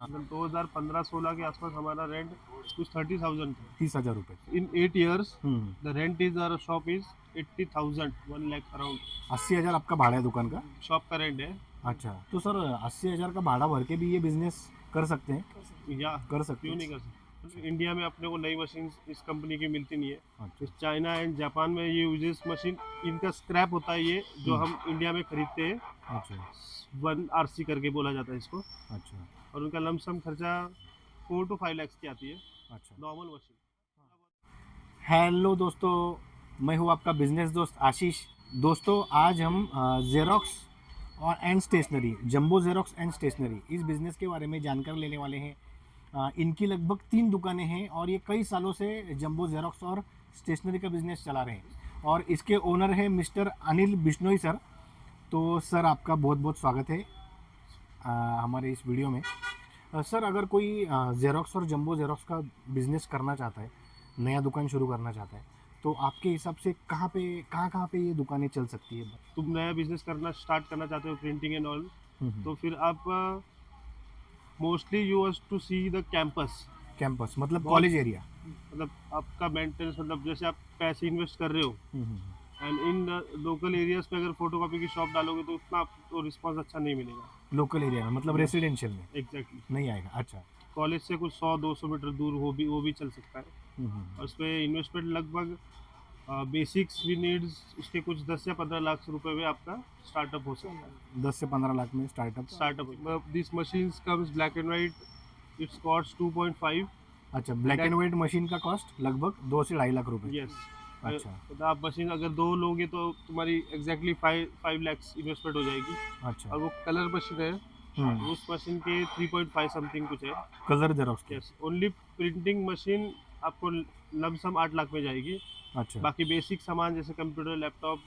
मतलब 2015-16 के आसपास हमारा रेंट कुछ 30,000 था। 30,000 रुपये। इन 8 years, hmm. the rent is our shop is 80,000, 1 lakh around. 80,000 आपका भाड़ा है दुकान का? शॉप का रेंट है। अच्छा, तो सर 80,000 का भाड़ा भर के भी ये बिजनेस कर सकते हैं? या कर सकते क्यों हैं। नहीं कर सकते? इंडिया में अपने को नई मशीन इस कंपनी की मिलती नहीं है। अच्छा। इस चाइना एंड जापान में ये यूजेस मशीन, इनका स्क्रैप होता है ये जो हम इंडिया में खरीदते हैं। अच्छा। 1 RC करके बोला जाता है इसको। अच्छा। और उनका लमसम खर्चा 4 to 5 lakhs की आती है अच्छा। Normal machine. हेलो दोस्तों, मैं हूँ आपका बिजनेस दोस्त आशीष। दोस्तों, आज हम जेरोक्स और and stationery, jumbo xerox and stationery, इस बिज़नेस के बारे में जानकारी लेने वाले हैं। इनकी लगभग 3 दुकानें हैं और ये कई सालों से जंबो जेरोक्स और स्टेशनरी का बिज़नेस चला रहे हैं और इसके ओनर हैं मिस्टर अनिल बिश्नोई सर। तो सर, आपका बहुत बहुत स्वागत है हमारे इस वीडियो में। सर, अगर कोई जेरोक्स और जंबो जेरोक्स का बिज़नेस करना चाहता है, नया दुकान शुरू करना चाहता है, तो आपके हिसाब से कहाँ पे ये दुकानें चल सकती है? तुम नया बिजनेस करना स्टार्ट करना चाहते हो, प्रिंटिंग एंड ऑल, तो फिर आप mostly you have to see the campus. Campus मतलब बहुत कॉलेज एरिया? मतलब आपका मेंटेनेंस, मतलब जैसे आप पैसे इन्वेस्ट कर रहे हो हम्म। एंड इन लोकल एरियाज पे अगर फोटोकॉपी की शॉप डालोगे तो उतना आपको रिस्पांस अच्छा नहीं मिलेगा। लोकल एरिया में मतलब रेसिडेंशियल में एग्जैक्टली। नहीं आएगा? अच्छा। कॉलेज से कुछ 100-200 मीटर दूर हो भी वो भी चल सकता है। और उस पर इन्वेस्टमेंट लगभग बेसिक्स भी नीड्स उसके कुछ 10 या 15 लाख रुपए में आपका स्टार्टअप हो सकता है। 10 से 15 लाख में startup this machines comes black and white, it's cost 2.5। अच्छा, ब्लैक एंड वाइट मशीन का कॉस्ट लगभग 2 से 2.5 लाख रुपए? यस। अच्छा। तो आप मशीन अगर 2 लोगे तो तुम्हारी एग्जैक्टली 5 lakhs इन्वेस्टमेंट हो जाएगी। अच्छा। और वो कलर मशीन है, उस मशीन के 3.5 समथिंग कुछ है। कलर जेरोक्स के? यस, ओनली प्रिंटिंग मशीन आपको लमसम 8 लाख में जाएगी। अच्छा। बाकी बेसिक सामान जैसे कंप्यूटर, लैपटॉप,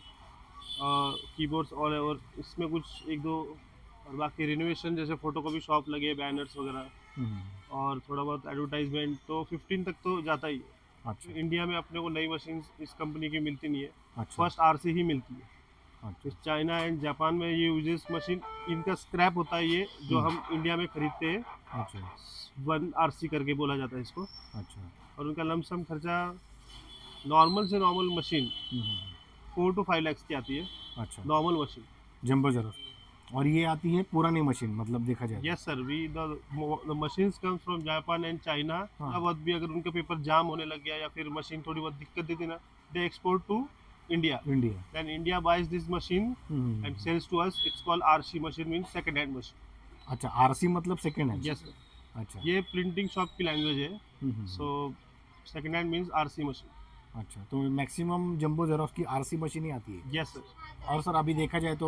कीबोर्ड्स और इसमें कुछ एक दो, और बाकी रिनोवेशन जैसे फोटोकॉपी शॉप लगे, बैनर्स वगैरह और थोड़ा बहुत एडवर्टाइजमेंट, तो 15 तक तो जाता ही है। अच्छा। इंडिया में अपने को नई मशीन इस कंपनी की मिलती नहीं है। अच्छा। फर्स्ट RC ही मिलती है। अच्छा। चाइना एंड जापान में ये यूजेस मशीन, इनका स्क्रैप होता है ये जो हम इंडिया में खरीदते हैं। अच्छा। 1 RC करके बोला जाता है इसको। अच्छा। और उनका लमसम खर्चा नॉर्मल से नॉर्मल मशीन 4 to 5 lakhs की आती है अच्छा। Normal machine. Jumbo xerox. और ये आती है पुरानी मशीन मतलब देखा जाए तो? Yes sir, we the machines comes from Japan and China. थोड़ा बहुत भी अगर उनका पेपर जाम होने लग गया या फिर मशीन थोड़ी बहुत दिक्कत देती ना, they export to India. India. Then India buys this machine and sells to us. It's called RC machine, mean second hand machine. अच्छा, आरसी मतलब सेकेंड हैंड? यस सर, अच्छा। ये प्रिंटिंग शॉप की लैंग्वेज है। So second hand means RC machine. अच्छा, तो maximum jumbo xerox की RC machine ही आती है? Yes sir. और सर, अभी देखा जाए तो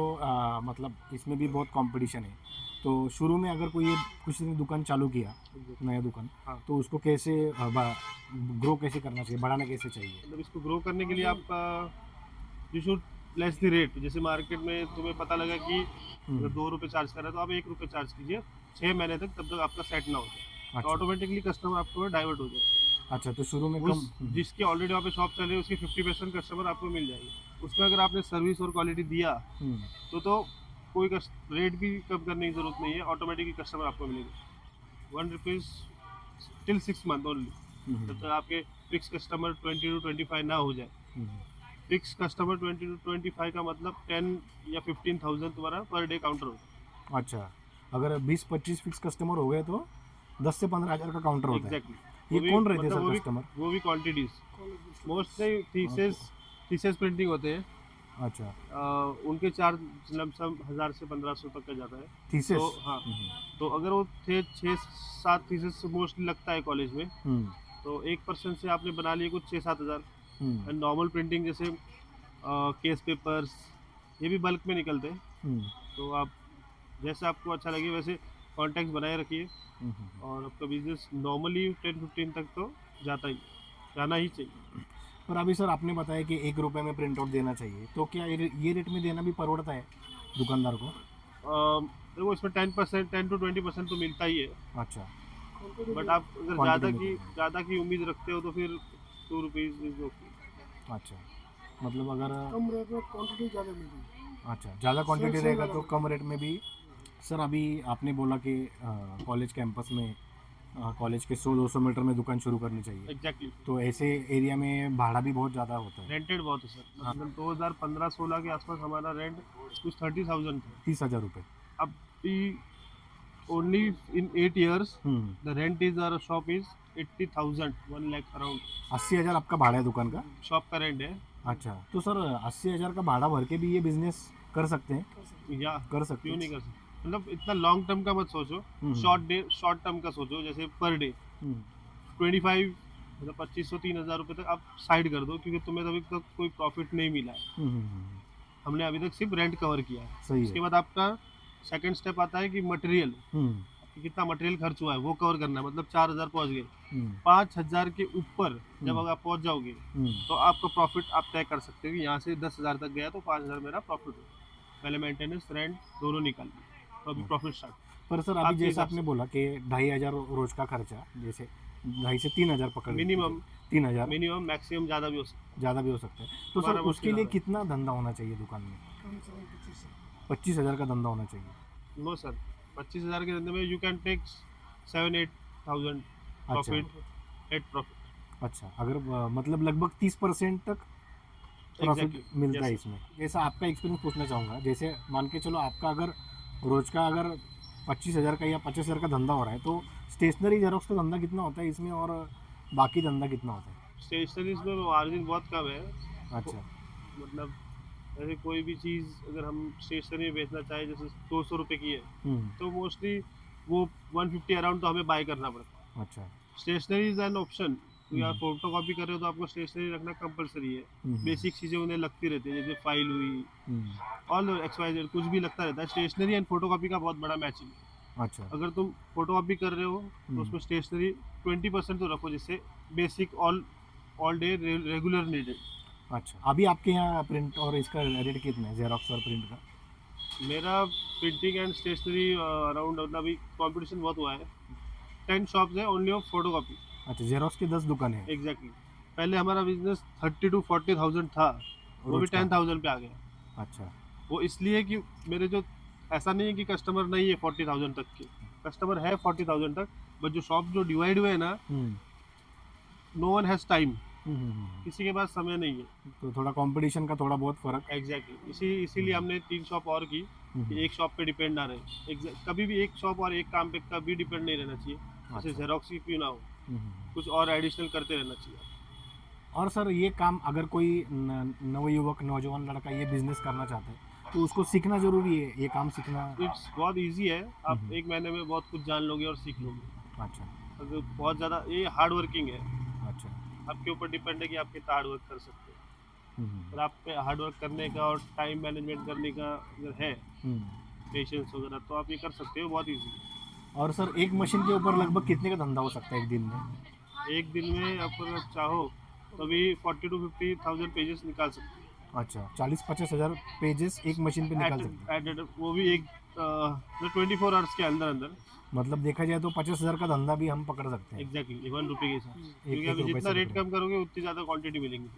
मतलब इसमें भी बहुत कंपटीशन है। तो शुरू में अगर कोई किसी ने दुकान चालू किया, नया दुकान, हाँ, तो उसको कैसे ग्रो कैसे करना चाहिए, बढ़ाना कैसे चाहिए? मतलब इसको ग्रो करने के लिए आपका you should less the rate. जैसे मार्केट में तुम्हें पता लगा कि अगर 2 रुपये चार्ज कर रहा है तो आप 1 रुपये चार्ज कीजिए 6 महीने तक, तब तक आपका सेट ना हो जाए। अच्छा। तो ऑटोमेटिकली कस्टमर आपको डाइवर्ट हो जाए। अच्छा, तो शुरू में उस कम। जिसके ऑलरेडी वहाँ पे शॉप चल रही है उसके 50% कस्टमर आपको मिल जाएगी। उसमें अगर आपने सर्विस और क्वालिटी दिया तो कोई रेट भी कम करने की ज़रूरत नहीं है, ऑटोमेटिकली कस्टमर आपको मिलेगा। 1 रुपीज़ टिल 6 मंथ ओनली, जब तक आपके फिक्स कस्टमर 20 to 25 ना हो जाए। फिक्स कस्टमर 20 to 25 का मतलब 10 या 15,000 तुम्हारा पर डे काउंटर होगा। अच्छा, अगर 20-25 फिक्स कस्टमर हो गए तो 10 से 15 हज़ार का काउंटर होता है? एग्जैक्टली। ये कौन रहते हैं सर कस्टमर? वो भी क्वांटिटीज मोस्टली थीसेस प्रिंटिंग होते हैं। अच्छा। उनके चार्ज लमसम 1000 से 1500 तक का जाता है। थीसिस? तो हाँ, तो अगर वो 6-7 थीसेस मोस्टली लगता है कॉलेज में, तो 1% से आपने बना लिए कुछ 6-7 हज़ार। एंड नॉर्मल प्रिंटिंग जैसे केस पेपर्स, ये भी बल्क में निकलते हैं। तो आप जैसे आपको अच्छा लगे वैसे कॉन्टैक्ट बनाए रखिए और आपका बिजनेस नॉर्मली 10-15 तक तो जाना ही चाहिए। पर अभी सर आपने बताया कि 1 रुपये में प्रिंट आउट देना चाहिए, तो क्या ये रेट में देना भी पड़ता है दुकानदार को? देखो, इसमें 10% 10 to 20% तो मिलता ही है। अच्छा। बट आप अगर क्वांटिटी में ज़्यादा की उम्मीद रखते हो तो फिर 2 रुपीज़ इज ओके। अच्छा, मतलब अगर कम रेट में क्वांटिटी ज़्यादा मिलेगी। अच्छा, ज़्यादा क्वांटिटी रहेगा तो कम रेट में भी सर अभी आपने बोला कि कॉलेज कैंपस में कॉलेज के 100-200 मीटर में दुकान शुरू करनी चाहिए, एग्जैक्टली। तो ऐसे एरिया में भाड़ा भी बहुत ज़्यादा होता है। रेंटेड बहुत है सर, हाँ। मतलब 2015-16 के आसपास हमारा रेंट कुछ 30,000 था। 30,000 रुपये। अब only in 8 years the rent is our shop is 80,000, 1 lakh around 80,000 आपका भाड़ा है दुकान का? शॉप का रेंट है। अच्छा, तो सर 80,000 का भाड़ा भर के भी ये बिजनेस कर सकते हैं? या कर सकते क्यों हैं। नहीं कर सकते, मतलब इतना लॉन्ग टर्म का मत सोचो, शॉर्ट टर्म का सोचो, जैसे पर डे हम्म, 25, मतलब 2500-3000 रुपये तक आप साइड कर दो, क्योंकि तुम्हें अभी तक कोई प्रॉफिट नहीं मिला है। हमने अभी तक सिर्फ रेंट कवर किया है। सही उसके है। बाद आपका सेकंड स्टेप आता है कि मटेरियल, कितना मटेरियल खर्च हुआ है वो कवर करना है, मतलब 4000 पहुंच गए। 5000 के ऊपर जब अगर आप पहुंच जाओगे तो आपका प्रॉफिट आप तय कर सकते हो कि यहाँ से 10,000 तक गया तो 5000 मेरा प्रॉफिट हो। पहले मेंटेनेंस रेंट दोनों निकाल लिया, तो अभी प्रॉफिट स्टार्ट। पर सर अभी आपके जैसे हिसाब आपने से। बोला कि 2,500 रोज का खर्चा, जैसे 2,500 से 3,000 पकड़ लीजिए, मिनिमम 3,000 मिनिमम मैक्सिमम ज़्यादा भी हो सकता ज़्यादा भी हो सकता है, तो सर 12 वर्ष उसके के लिए ज़्यादा। कितना धंधा होना चाहिए दुकान में? 25,000 का धंधा होना चाहिए। है नो सर, 25,000 के धंधे में यू कैन टेक 7-8,000 अच्छा। Profit, net profit. अच्छा, अगर मतलब लगभग 30% तक प्रॉफिट एग्जैक्टली, मिलता है यस। इसमें। जैसा आपका एक्सपीरियंस पूछना चाहूँगा, जैसे मान के चलो आपका अगर रोज का अगर 25,000 का या 50,000 का धंधा हो रहा है, तो स्टेशनरी जेरोक्स का धंधा कितना होता है इसमें, और बाकी धंधा कितना होता है? स्टेशनरीज में मार्जिन बहुत कम है। अच्छा। मतलब जैसे कोई भी चीज़ अगर हम स्टेशनरी में बेचना चाहें, जैसे 200 रुपये की है, तो मोस्टली वो 150 अराउंड तो हमें बाय करना पड़ता है। अच्छा। स्टेशनरी इज एन ऑप्शन, तो यार फोटो कॉपी कर रहे हो तो आपको स्टेशनरी रखना कंपलसरी है। बेसिक चीज़ें उन्हें लगती रहती है, जैसे फाइल हुई, ऑल XYZ कुछ भी लगता रहता है। स्टेशनरी एंड फोटो कॉपी का बहुत बड़ा मैचिंग है। अच्छा। अगर तुम फोटो कॉपी कर रहे हो तो उसमें स्टेशनरी 20% तो रखो, जिससे basic all day regular needed. अच्छा, अभी आपके यहाँ प्रिंट और इसका रेट कितना है, जेरोक्स और प्रिंट का? मेरा प्रिंटिंग एंड स्टेशनरी अराउंड, मतलब अभी कंपटीशन बहुत हुआ है। 10 शॉप्स है ओनली ऑफ फोटो कॉपी। अच्छा, जेरोक्स की 10 दुकान है। एग्जैक्टली। पहले हमारा बिजनेस 30-40,000 था, वो भी रोज का? 10,000 पे आ गया। अच्छा। वो इसलिए कि मेरे जो, ऐसा नहीं है कि कस्टमर नहीं है 40,000 तक के, कस्टमर है 40,000 तक, बट जो शॉप जो डिवाइड हुए हैं ना, नो वन हैज़ टाइम, किसी के पास समय नहीं है। तो थोड़ा कंपटीशन का थोड़ा बहुत फर्क। एग्जैक्टली, इसीलिए हमने 3 शॉप और की, कि एक शॉप पे डिपेंड ना रहे। कभी भी एक शॉप और एक काम पे कभी डिपेंड नहीं रहना चाहिए। जैसे अच्छा। जेरोक्स की क्यों ना हो, कुछ और एडिशनल करते रहना चाहिए। और सर ये काम अगर कोई नवयुवक नौजवान लड़का ये बिजनेस करना चाहता है, तो उसको सीखना जरूरी है, ये काम सीखना? इट्स बहुत इजी है, आप एक महीने में बहुत कुछ जान लोगे और सीख लोगे। अच्छा। अगर बहुत ज़्यादा ये हार्ड वर्किंग है, अच्छा। आपके ऊपर डिपेंड है कि आप कितना हार्ड वर्क कर सकते हो। और आप पे हार्ड वर्क करने का और टाइम मैनेजमेंट करने का अगर है, पेशेंस वगैरह, तो आप ये कर सकते हो, बहुत ईजी है। और सर एक मशीन के ऊपर लगभग कितने का धंधा हो सकता है एक दिन में? एक दिन में आप अगर चाहो तो भी 40-50,000 पेजेस निकाल सकते हो। अच्छा, 40-50 हज़ार पेजेस एक मशीन पे निकाल सकते हैं? वो भी एक 24 आवर्स के अंदर अंदर। मतलब देखा जाए तो 50,000 का धंधा भी हम पकड़ सकते हैं। एग्जैक्टली, 1 रुपये के हिसाब से, एक क्योंकि एक अभी रुपए जितना से रेट पकड़ो। कम करोगे उतनी ज़्यादा क्वांटिटी मिलेंगी।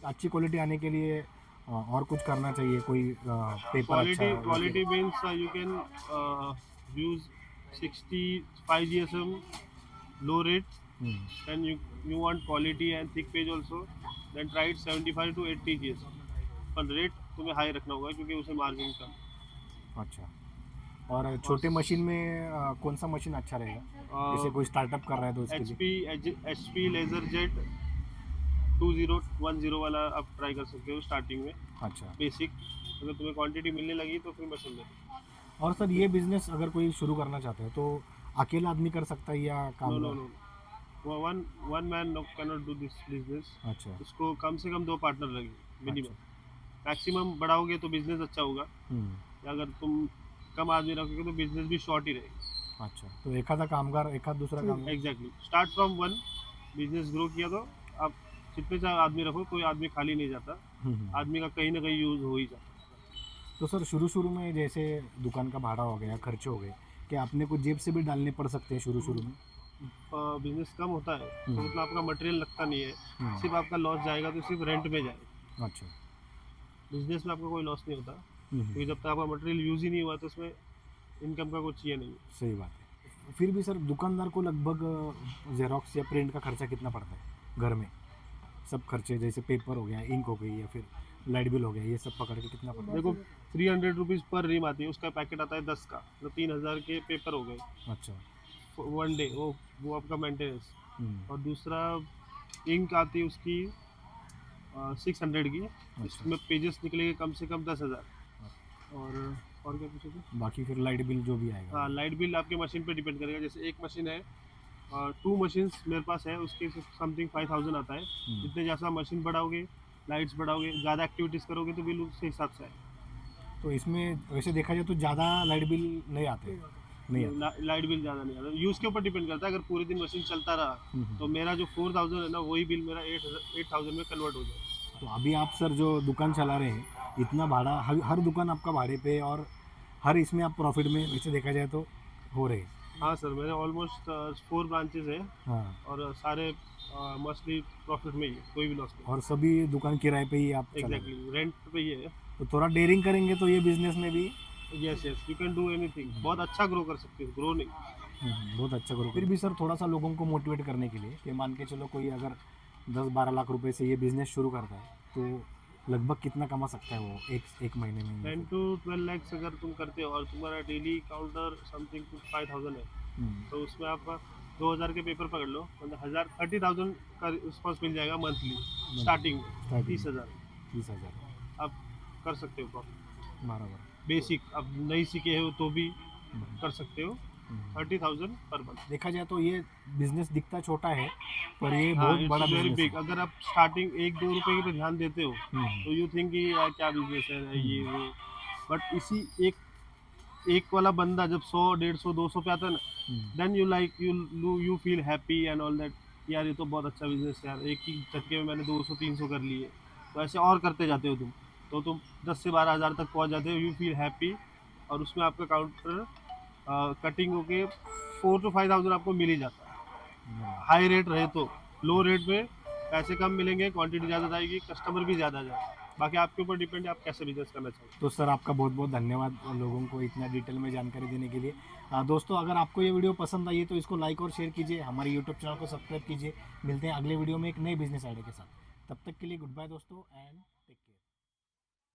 अच्छी क्वालिटी आने के लिए और कुछ करना चाहिए, कोई पेपर अच्छा quality means you can use 65 GSM low rate, and you want quality and thick page also, then try it 75 to 80 GSM, पर रेट तुम्हें हाई रखना होगा क्योंकि उसे मार्जिन कम। अच्छा। और छोटे मशीन में कौन सा मशीन अच्छा रहेगा, जैसे कोई स्टार्टअप कर रहा है तो उसके लिए? HP लेजर जेट 2010 वाला आप ट्राई कर सकते हो स्टार्टिंग में। अच्छा। बेसिक, अगर तुम्हें क्वांटिटी मिलने लगी तो फिर मशीन ले। और सर ये बिजनेस अगर कोई शुरू करना चाहता है तो अकेला आदमी कर सकता है या नो काम? No no, one man can not do this business. अच्छा। उसको कम से कम 2 पार्टनर लगे मिनिमम। मैक्सिमम बढ़ाओगे तो बिजनेस अच्छा होगा, या अगर तुम कम आदमी रखोगे तो बिजनेस भी शॉर्ट ही रहेगा। अच्छा, तो एखादा कामगार एखाद दूसरा काम? Exactly, start from 1, business grow किया तो आप जितने चाहे आदमी रखो, कोई आदमी खाली नहीं जाता, आदमी का कहीं ना कहीं यूज हो ही जाता। तो सर शुरू में जैसे दुकान का भाड़ा हो गया, खर्चे हो गए, क्या अपने को जेब से भी डालने पड़ सकते हैं शुरू में? बिजनेस कम होता है तो मतलब आपका मटेरियल लगता नहीं है, सिर्फ आपका लॉस जाएगा तो सिर्फ रेंट में जाएगा। अच्छा। बिजनेस में आपका कोई लॉस नहीं होता, क्योंकि जब तक आपका मटेरियल यूज़ ही नहीं हुआ तो उसमें इनकम का कुछ ये नहीं है। सही बात है। फिर भी सर दुकानदार को लगभग जेरोक्स या प्रिंट का खर्चा कितना पड़ता है घर में? सब खर्चे जैसे पेपर हो गया, इंक हो गई, या फिर लाइट बिल हो गया, ये सब पकड़ के कितना पड़ता है? देखो 300 रुपीज़ पर रिम आती है, उसका पैकेट आता है 10 का, तो 3000 के पेपर हो गए अच्छा। वन डे, वो आपका मेंटेनेंस। हम्म, और दूसरा इंक आती है उसकी 600 की, अच्छा। इसमें पेजेस निकलेंगे कम से कम 10,000। और क्या पूछे थे? बाकी फिर लाइट बिल जो भी आएगा। हाँ, लाइट बिल आपके मशीन पे डिपेंड करेगा। जैसे एक मशीन है, 2 मशीन्स मेरे पास है, उसके समथिंग 5000 आता है। जितने जैसा मशीन बढ़ाओगे, लाइट्स बढ़ाओगे, ज़्यादा एक्टिविटीज़ करोगे, तो बिल उसके हिसाब से आएगा। तो इसमें वैसे देखा जाए तो ज़्यादा लाइट बिल नहीं आते, नहीं आते। लाइट बिल ज़्यादा नहीं आता, यूज़ के ऊपर डिपेंड करता है। अगर पूरे दिन मशीन चलता रहा हम्म, तो मेरा जो 4000 है ना, वही बिल मेरा 8000 में कन्वर्ट हो जाएगा। तो अभी आप सर जो दुकान चला रहे हैं, इतना भाड़ा हर दुकान आपका भाड़े पे, और हर इसमें आप प्रॉफिट में वैसे देखा जाए तो हो रहे हैं। हाँ सर, मेरे ऑलमोस्ट 4 ब्रांचेज है, हाँ, और सारे मोस्टली प्रॉफिट में ही है, कोई भी लॉस नहीं। और सभी दुकान किराए पे ही आप चला रहे हैं। एग्जैक्टली, रेंट पे ही है। तो थोड़ा डेयरिंग करेंगे तो ये बिजनेस में भी yes yes, you can do anything, बहुत अच्छा ग्रो कर सकते हो, ग्रो नहीं। बहुत अच्छा करो। फिर भी सर थोड़ा सा लोगों को मोटिवेट करने के लिए कि मान के चलो कोई अगर 10-12 लाख रुपए से ये बिजनेस शुरू करता है तो लगभग कितना कमा सकता है वो एक महीने में? 10 to 12 लैक्स अगर तुम करते हो और तुम्हारा डेली काउंटर समथिंग कुछ 5000 है, हम्म, तो उसमें आपका 2000 के पेपर पकड़ लो, मतलब 30,000 का रिस्पॉन्स मिल जाएगा मंथली स्टार्टिंग में। Starting में। 30,000 30,000 आप कर सकते हो प्रॉफिट। बराबर। बेसिक, अब नहीं सीखे हो तो भी हम्म, कर सकते हो। हम्म। 30,000 पर मंथ। देखा जाए तो ये बिजनेस दिखता छोटा है, पर ये हाँ, बहुत बड़ा इट्स वेरी बिजनेस बिग। है। अगर आप स्टार्टिंग 1-2 रुपए पे ध्यान देते हो, हम्म, तो यू थिंक कि यार क्या बिजनेस है ये वो, बट इसी एक वाला बंदा जब 100, 150, 200 पे आता है ना, hmm, then you feel happy and all that, यार ये तो बहुत अच्छा बिजनेस है यार, एक ही झटके में मैंने 200 300 कर लिए। तो ऐसे और करते जाते हो तुम, तो तुम 10 से 12 हज़ार तक पहुंच जाते हो, यू फील हैप्पी। और उसमें आपका काउंटर कटिंग होके 4 to 5,000 आपको मिल ही जाता है। बराबर। हाई रेट रहे तो, लो रेट में पैसे कम मिलेंगे, क्वांटिटी ज़्यादा जाएगी, कस्टमर भी ज़्यादा जाएगा। बाकी आपके ऊपर डिपेंड है आप कैसे बिजनेस करना चाहते तो सर आपका बहुत बहुत धन्यवाद लोगों को इतना डिटेल में जानकारी देने के लिए। दोस्तों अगर आपको ये वीडियो पसंद आई है तो इसको लाइक और शेयर कीजिए, हमारे यूट्यूब चैनल को सब्सक्राइब कीजिए। मिलते हैं अगले वीडियो में एक नए बिजनेस आइडिया के साथ। तब तक के लिए गुड बाय दोस्तों एंड